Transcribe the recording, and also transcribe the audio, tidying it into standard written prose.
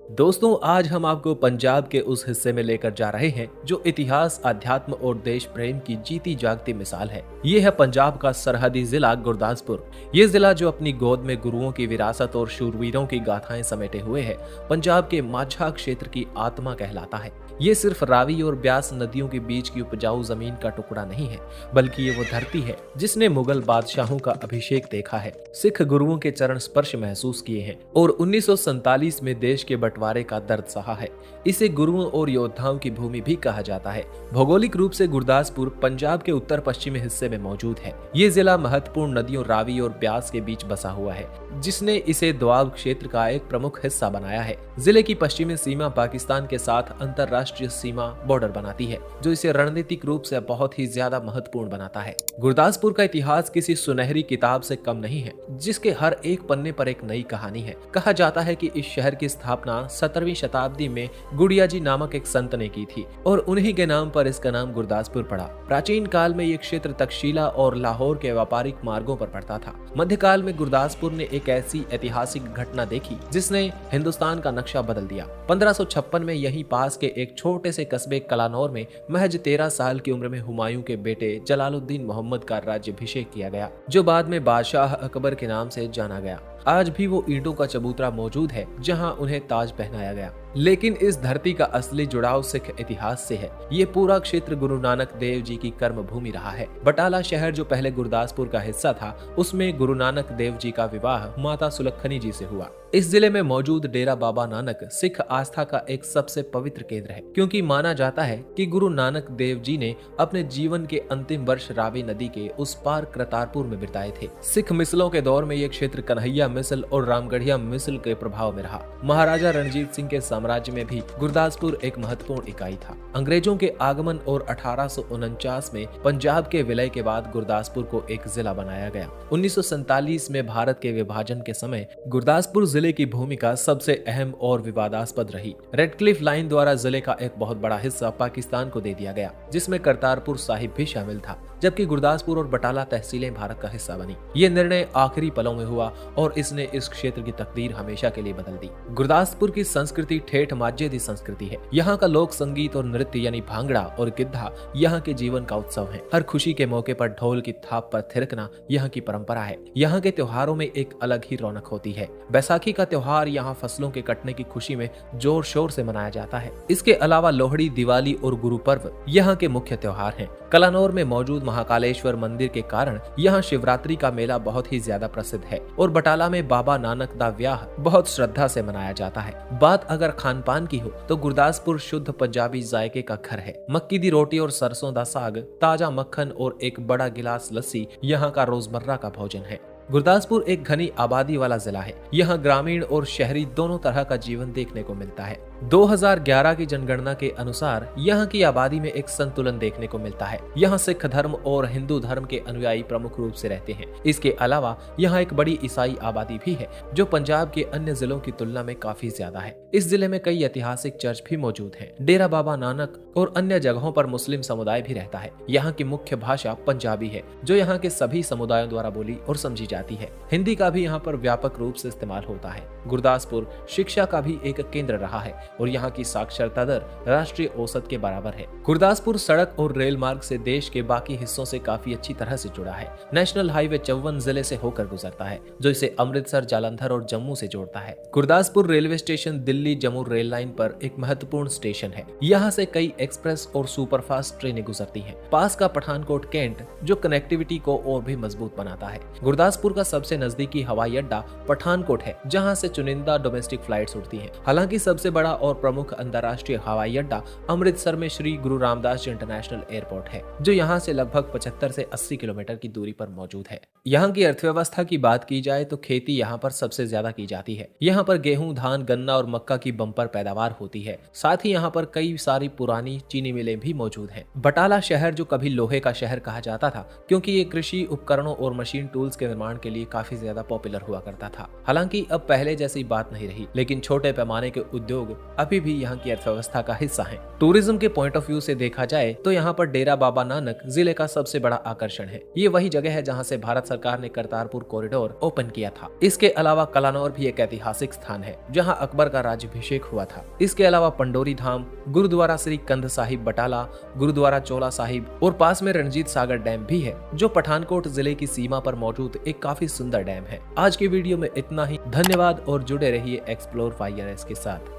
दोस्तों, आज हम आपको पंजाब के उस हिस्से में लेकर जा रहे हैं जो इतिहास, अध्यात्म और देश प्रेम की जीती जागती मिसाल है। ये है पंजाब का सरहदी जिला गुरदासपुर। ये जिला जो अपनी गोद में गुरुओं की विरासत और शूरवीरों की गाथाएं समेटे हुए है, पंजाब के माझा क्षेत्र की आत्मा कहलाता है। ये सिर्फ रावी और ब्यास नदियों के बीच की उपजाऊ जमीन का टुकड़ा नहीं है, बल्कि ये वो धरती है जिसने मुगल बादशाहों का अभिषेक देखा है, सिख गुरुओं के चरण स्पर्श महसूस किए हैं और 1947 में देश के बंटवारे का दर्द सहा है। इसे गुरुओं और योद्धाओं की भूमि भी कहा जाता है। भौगोलिक रूप से गुरदासपुर पंजाब के उत्तर पश्चिमी हिस्से में मौजूद है। ये जिला महत्वपूर्ण नदियों रावी और ब्यास के बीच बसा हुआ है, जिसने इसे दोआब क्षेत्र का एक प्रमुख हिस्सा बनाया है। जिले की पश्चिमी सीमा पाकिस्तान के साथ अंतरराष्ट्रीय सीमा बॉर्डर बनाती है, जो इसे रणनीतिक रूप से बहुत ही ज्यादा महत्वपूर्ण बनाता है। गुरदासपुर का इतिहास किसी सुनहरी किताब से कम नहीं है, जिसके हर एक पन्ने पर एक नई कहानी है। कहा जाता है कि इस शहर की स्थापना 17वीं शताब्दी में गुड़िया जी नामक एक संत ने की थी और उन्हीं के नाम पर इसका नाम गुरदासपुर पड़ा। प्राचीन काल में ये क्षेत्र तक्षशिला और लाहौर के व्यापारिक मार्गों पर पड़ता था। मध्यकाल में गुरदासपुर ने एक ऐसी ऐतिहासिक घटना देखी जिसने हिंदुस्तान का नक्शा बदल दिया। 1556 में यहीं पास के एक छोटे से कस्बे कलानौर में महज 13 साल की उम्र में हुमायूं के बेटे जलालुद्दीन मोहम्मद का राज्याभिषेक किया गया, जो बाद में बादशाह अकबर के नाम से जाना गया। आज भी वो ईंटों का चबूतरा मौजूद है जहां उन्हें ताज पहनाया गया। लेकिन इस धरती का असली जुड़ाव सिख इतिहास से है। ये पूरा क्षेत्र गुरु नानक देव जी की कर्म भूमि रहा है। बटाला शहर जो पहले गुरदासपुर का हिस्सा था, उसमें गुरु नानक देव जी का विवाह माता सुलक्षणी जी से हुआ। इस जिले में मौजूद डेरा बाबा नानक सिख आस्था का एक सबसे पवित्र केंद्र है, क्योंकि माना जाता है कि गुरु नानक देव जी ने अपने जीवन के अंतिम वर्ष रावी नदी के उस पार करतारपुर में बिताए थे। सिख मिसलों के दौर में ये क्षेत्र कन्हैया मिसल और रामगढ़िया मिसल के प्रभाव में रहा। महाराजा रणजीत सिंह के साम्राज्य में भी गुरदासपुर एक महत्वपूर्ण इकाई था। अंग्रेजों के आगमन और 1849 में पंजाब के विलय के बाद गुरदासपुर को एक जिला बनाया गया। 1947 में भारत के विभाजन के समय गुरदासपुर जिले की भूमिका सबसे अहम और विवादास्पद रही। रेडक्लिफ लाइन द्वारा जिले का एक बहुत बड़ा हिस्सा पाकिस्तान को दे दिया गया, जिसमें करतारपुर साहिब भी शामिल था, जबकि गुरदासपुर और बटाला तहसीलें भारत का हिस्सा बनी। ये निर्णय आखिरी पलों में हुआ और इसने इस क्षेत्र की तकदीर हमेशा के लिए बदल दी। गुरदासपुर की संस्कृति ठेठ माझेदी संस्कृति है। यहाँ का लोक संगीत और नृत्य यानी भांगड़ा और गिद्धा यहाँ के जीवन का उत्सव है। हर खुशी के मौके पर ढोल की थाप पर थिरकना यहाँ की परंपरा है। यहाँ के त्योहारों में एक अलग ही रौनक होती है। बैसाखी का त्योहार यहाँ फसलों के कटने की खुशी में जोर शोर से मनाया जाता है। इसके अलावा लोहड़ी, दिवाली और गुरु पर्व यहाँ के मुख्य त्योहार हैं। कलानौर में मौजूद महाकालेश्वर मंदिर के कारण यहाँ शिवरात्रि का मेला बहुत ही ज्यादा प्रसिद्ध है और बटाला में बाबा नानक दा व्याह बहुत श्रद्धा से मनाया जाता है। बात अगर खान पान की हो तो गुरदासपुर शुद्ध पंजाबी जायके का घर है। मक्की दी रोटी और सरसों दा साग, ताजा मक्खन और एक बड़ा गिलास लस्सी यहाँ का रोजमर्रा का भोजन है। गुरदासपुर एक घनी आबादी वाला जिला है। यहाँ ग्रामीण और शहरी दोनों तरह का जीवन देखने को मिलता है। 2011 की जनगणना के अनुसार यहाँ की आबादी में एक संतुलन देखने को मिलता है। यहाँ सिख धर्म और हिंदू धर्म के अनुयायी प्रमुख रूप से रहते हैं। इसके अलावा यहाँ एक बड़ी ईसाई आबादी भी है, जो पंजाब के अन्य जिलों की तुलना में काफी ज्यादा है। इस जिले में कई ऐतिहासिक चर्च भी मौजूद हैं। डेरा बाबा नानक और अन्य जगहों पर मुस्लिम समुदाय भी रहता है। यहाँ की मुख्य भाषा पंजाबी है, जो यहाँ के सभी समुदायों द्वारा बोली और समझी जाती है। हिंदी का भी यहाँ पर व्यापक रूप से इस्तेमाल होता है। गुरदासपुर शिक्षा का भी एक केंद्र रहा है और यहाँ की साक्षरता दर राष्ट्रीय औसत के बराबर है। गुरदासपुर सड़क और रेल मार्ग से देश के बाकी हिस्सों से काफी अच्छी तरह से जुड़ा है। नेशनल हाईवे 54 जिले से होकर गुजरता है, जो इसे अमृतसर, जालंधर और जम्मू से जोड़ता है। Gurdaspur railway station Delhi Jammu rail line पर एक महत्वपूर्ण स्टेशन है। यहाँ से कई एक्सप्रेस और सुपरफास्ट ट्रेनें गुजरती हैं। पास का पठानकोट कैंट, जो कनेक्टिविटी को और भी मजबूत बनाता है। गुरदासपुर का सबसे नजदीकी हवाई अड्डा पठानकोट है, जहाँ से चुनिंदा डोमेस्टिक फ्लाइट्स उड़ती हैं। हालांकि सबसे बड़ा और प्रमुख अंतर्राष्ट्रीय हवाई अड्डा अमृतसर में श्री गुरु रामदास जी इंटरनेशनल एयरपोर्ट है, जो यहाँ से लगभग 75 से 80 किलोमीटर की दूरी पर मौजूद है। यहाँ की अर्थव्यवस्था की बात की जाए तो खेती यहाँ पर सबसे ज्यादा की जाती है। यहाँ पर गेहूं, धान, गन्ना और मक्का की बम्पर पैदावार होती है। साथ ही यहाँ पर कई सारी पुरानी चीनी मिलें भी मौजूद हैं। बटाला शहर, जो कभी लोहे का शहर कहा जाता था, क्योंकि ये कृषि उपकरणों और मशीन टूल्स के निर्माण के लिए काफी ज्यादा पॉपुलर हुआ करता था। हालांकि अब पहले जैसी बात नहीं रही, लेकिन छोटे पैमाने के उद्योग अभी भी यहाँ की अर्थव्यवस्था का हिस्सा हैं। टूरिज्म के पॉइंट ऑफ व्यू से देखा जाए तो यहाँ पर डेरा बाबा नानक जिले का सबसे बड़ा आकर्षण है। ये वही जगह है जहाँ से भारत सरकार ने करतारपुर कॉरिडोर ओपन किया था। इसके अलावा कलानौर भी एक ऐतिहासिक स्थान है जहाँ अकबर का राज्याभिषेक हुआ था। इसके अलावा पंडोरी धाम, गुरुद्वारा श्री कंध साहिब बटाला, गुरुद्वारा चोला साहिब और पास में रणजीत सागर डैम भी है जो पठानकोट जिले की सीमा पर मौजूद एक काफी सुंदर डैम है। आज की वीडियो में इतना ही। धन्यवाद और जुड़े रहिए एक्सप्लोर YRS के साथ।